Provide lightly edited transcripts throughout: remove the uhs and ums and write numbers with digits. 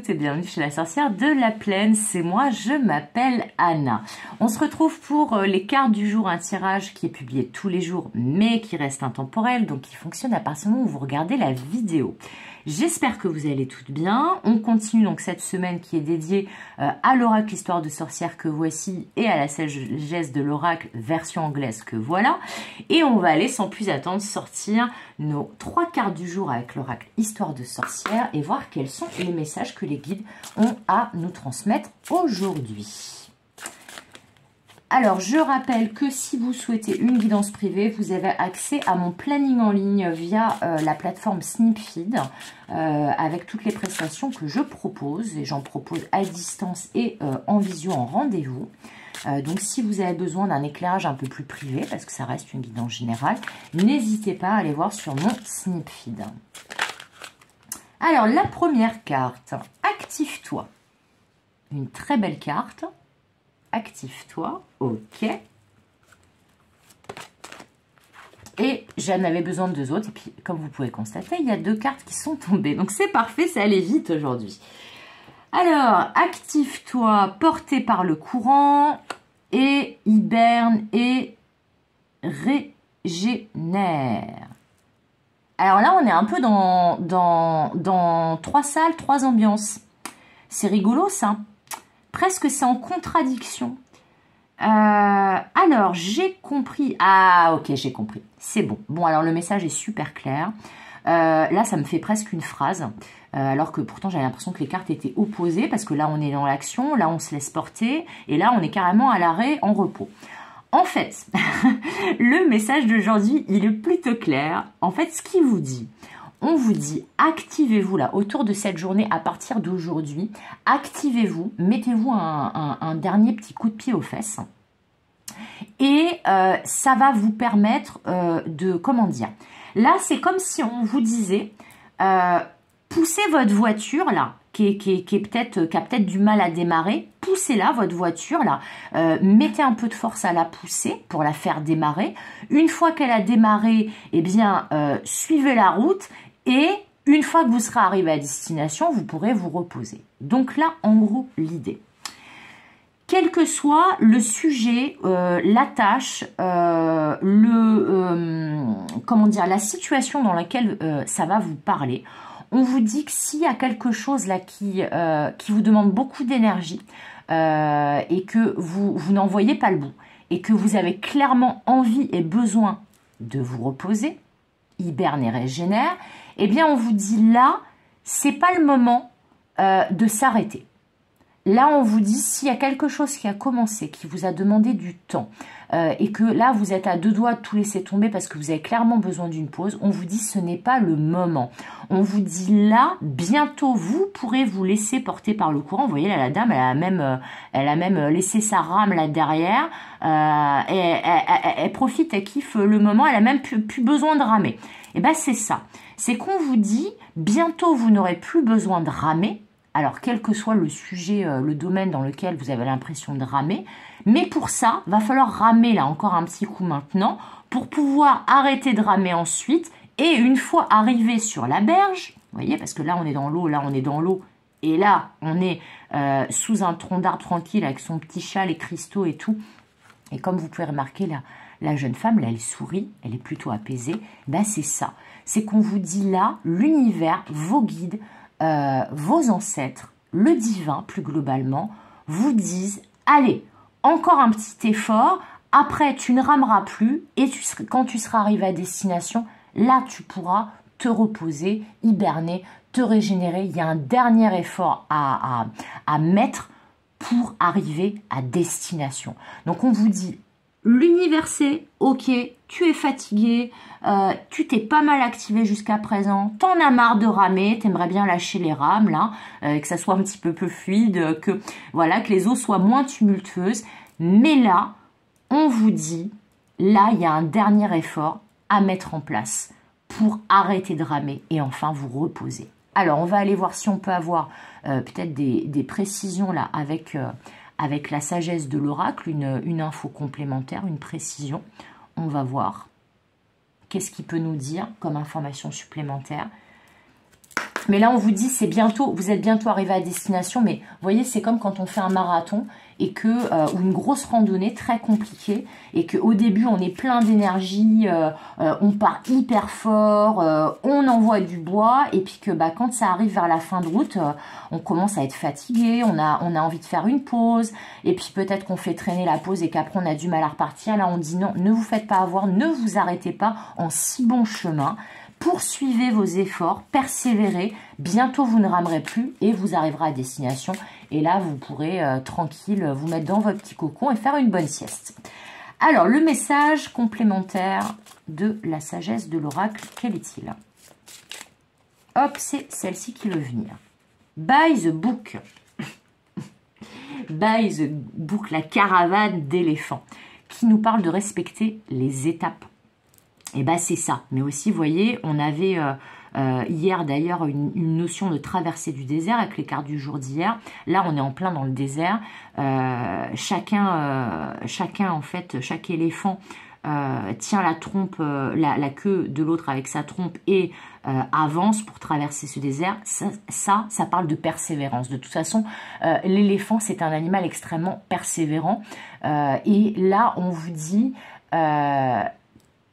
toutes et bienvenue chez la sorcière de la plaine, c'est moi, je m'appelle Anna. On se retrouve pour les cartes du jour, un tirage qui est publié tous les jours mais qui reste intemporel, donc qui fonctionne à partir du moment où vous regardez la vidéo. J'espère que vous allez toutes bien. On continue donc cette semaine qui est dédiée à l'oracle histoire de sorcière que voici et à la sagesse de l'oracle version anglaise que voilà. Et on va aller sans plus attendre sortir nos 3 cartes du jour avec l'oracle histoire de sorcière et voir quels sont les messages que les guides ont à nous transmettre aujourd'hui. Alors, je rappelle que si vous souhaitez une guidance privée, vous avez accès à mon planning en ligne via la plateforme Snipfeed avec toutes les prestations que je propose. Et j'en propose à distance et en visio en rendez-vous. Donc, si vous avez besoin d'un éclairage un peu plus privé, parce que ça reste une guidance générale, n'hésitez pas à aller voir sur mon Snipfeed. Alors, la première carte, active-toi. Une très belle carte. Active-toi, ok. Et j'en avais besoin de 2 autres. Et puis, comme vous pouvez constater, il y a 2 cartes qui sont tombées. Donc, c'est parfait, ça allait vite aujourd'hui. Alors, active-toi, porté par le courant, et hiberne et régénère. Alors là, on est un peu dans 3 salles, 3 ambiances. C'est rigolo, ça. Presque c'est en contradiction. Alors, j'ai compris. Ah, ok, j'ai compris. C'est bon. Bon, alors le message est super clair. Là, ça me fait presque une phrase. Alors que pourtant, j'avais l'impression que les cartes étaient opposées. Parce que là, on est dans l'action. Là, on se laisse porter. Et là, on est carrément à l'arrêt, en repos. En fait, le message d'aujourd'hui, il est plutôt clair. En fait, ce qu'il vous dit... On vous dit, activez-vous là, autour de cette journée, à partir d'aujourd'hui, activez-vous, mettez-vous un dernier petit coup de pied aux fesses. Et ça va vous permettre de, comment dire, là c'est comme si on vous disait, poussez votre voiture là, qui a peut-être du mal à démarrer, poussez-la, votre voiture là, mettez un peu de force à la pousser pour la faire démarrer. Une fois qu'elle a démarré, eh bien, suivez la route. Et une fois que vous serez arrivé à destination, vous pourrez vous reposer. Donc là, en gros, l'idée. Quel que soit le sujet, la tâche, comment dire, la situation dans laquelle ça va vous parler, on vous dit que s'il y a quelque chose là qui vous demande beaucoup d'énergie et que vous n'en voyez pas le bout et que vous avez clairement envie et besoin de vous reposer, hiberne et régénère, eh bien, on vous dit là, c'est pas le moment de s'arrêter. Là, on vous dit, s'il y a quelque chose qui a commencé, qui vous a demandé du temps, et que là, vous êtes à 2 doigts de tout laisser tomber parce que vous avez clairement besoin d'une pause, on vous dit, ce n'est pas le moment. On vous dit là, bientôt, vous pourrez vous laisser porter par le courant. Vous voyez, là, la dame, elle a même laissé sa rame là derrière, et elle profite, elle kiffe le moment, elle a même plus besoin de ramer. Et bien, c'est ça. C'est qu'on vous dit, bientôt, vous n'aurez plus besoin de ramer. Alors, quel que soit le sujet, le domaine dans lequel vous avez l'impression de ramer. Mais pour ça, va falloir ramer là encore un petit coup maintenant pour pouvoir arrêter de ramer ensuite. Et une fois arrivé sur la berge, vous voyez, parce que là, on est dans l'eau, là, on est dans l'eau. Et là, on est sous un tronc d'arbre tranquille avec son petit chat, les cristaux et tout. Et comme vous pouvez remarquer là, la jeune femme, là, elle sourit, elle est plutôt apaisée. Ben, c'est ça. C'est qu'on vous dit là, l'univers, vos guides, vos ancêtres, le divin plus globalement, vous disent, allez, encore un petit effort, après tu ne rameras plus et quand tu seras arrivé à destination, là tu pourras te reposer, hiberner, te régénérer. Il y a un dernier effort à mettre pour arriver à destination. Donc on vous dit, l'univers c'est ok, tu es fatigué, tu t'es pas mal activé jusqu'à présent, t'en as marre de ramer, t'aimerais bien lâcher les rames là, que ça soit un petit peu plus fluide, que voilà, que les eaux soient moins tumultueuses. Mais là, on vous dit, là il y a un dernier effort à mettre en place pour arrêter de ramer et enfin vous reposer. Alors on va aller voir si on peut avoir peut-être des précisions là avec la sagesse de l'oracle, une info complémentaire, une précision. On va voir qu'est-ce qu'il peut nous dire comme information supplémentaire. Mais là, on vous dit, c'est bientôt, vous êtes bientôt arrivé à destination. Mais vous voyez, c'est comme quand on fait un marathon et que, ou une grosse randonnée très compliquée et qu'au début, on est plein d'énergie, on part hyper fort, on envoie du bois et puis que quand ça arrive vers la fin de route, on commence à être fatigué, on a envie de faire une pause et puis peut-être qu'on fait traîner la pause et qu'après, on a du mal à repartir. Là, on dit non, ne vous faites pas avoir, ne vous arrêtez pas en si bon chemin. Poursuivez vos efforts, persévérez, bientôt vous ne ramerez plus et vous arriverez à destination. Et là, vous pourrez tranquille vous mettre dans votre petit cocon et faire une bonne sieste. Alors, le message complémentaire de la sagesse de l'oracle, quel est-il? Hop, c'est celle-ci qui veut venir. By the book. By the book, la caravane d'éléphants, qui nous parle de respecter les étapes. Et bien, c'est ça. Mais aussi, vous voyez, on avait hier d'ailleurs une notion de traversée du désert avec les cartes du jour d'hier. Là, on est en plein dans le désert. Chacun, en fait, chaque éléphant tient la trompe, la queue de l'autre avec sa trompe et avance pour traverser ce désert. Ça parle de persévérance. De toute façon, l'éléphant, c'est un animal extrêmement persévérant. Et là, on vous dit...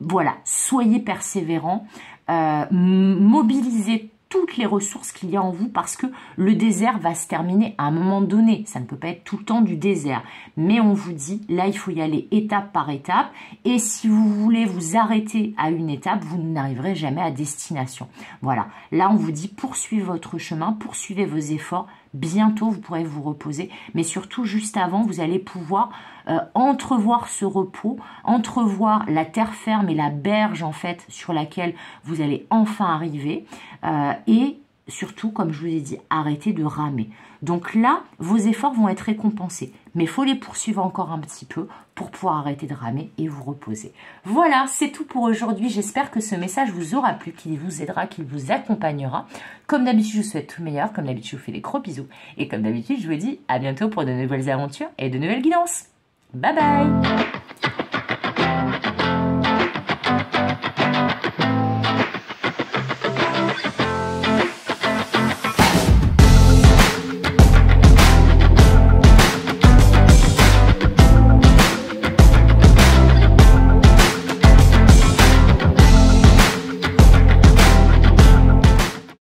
voilà, soyez persévérants, mobilisez toutes les ressources qu'il y a en vous parce que le désert va se terminer à un moment donné. Ça ne peut pas être tout le temps du désert. Mais on vous dit, là, il faut y aller étape par étape. Et si vous voulez vous arrêter à une étape, vous n'arriverez jamais à destination. Voilà, là, on vous dit, poursuivez votre chemin, poursuivez vos efforts. Bientôt, vous pourrez vous reposer. Mais surtout, juste avant, vous allez pouvoir entrevoir ce repos, entrevoir la terre ferme et la berge, en fait, sur laquelle vous allez enfin arriver. Et surtout, comme je vous ai dit, arrêtez de ramer. Donc là, vos efforts vont être récompensés. Mais il faut les poursuivre encore un petit peu pour pouvoir arrêter de ramer et vous reposer. Voilà, c'est tout pour aujourd'hui. J'espère que ce message vous aura plu, qu'il vous aidera, qu'il vous accompagnera. Comme d'habitude, je vous souhaite tout le meilleur. Comme d'habitude, je vous fais des gros bisous. Et comme d'habitude, je vous dis à bientôt pour de nouvelles aventures et de nouvelles guidances. Bye bye!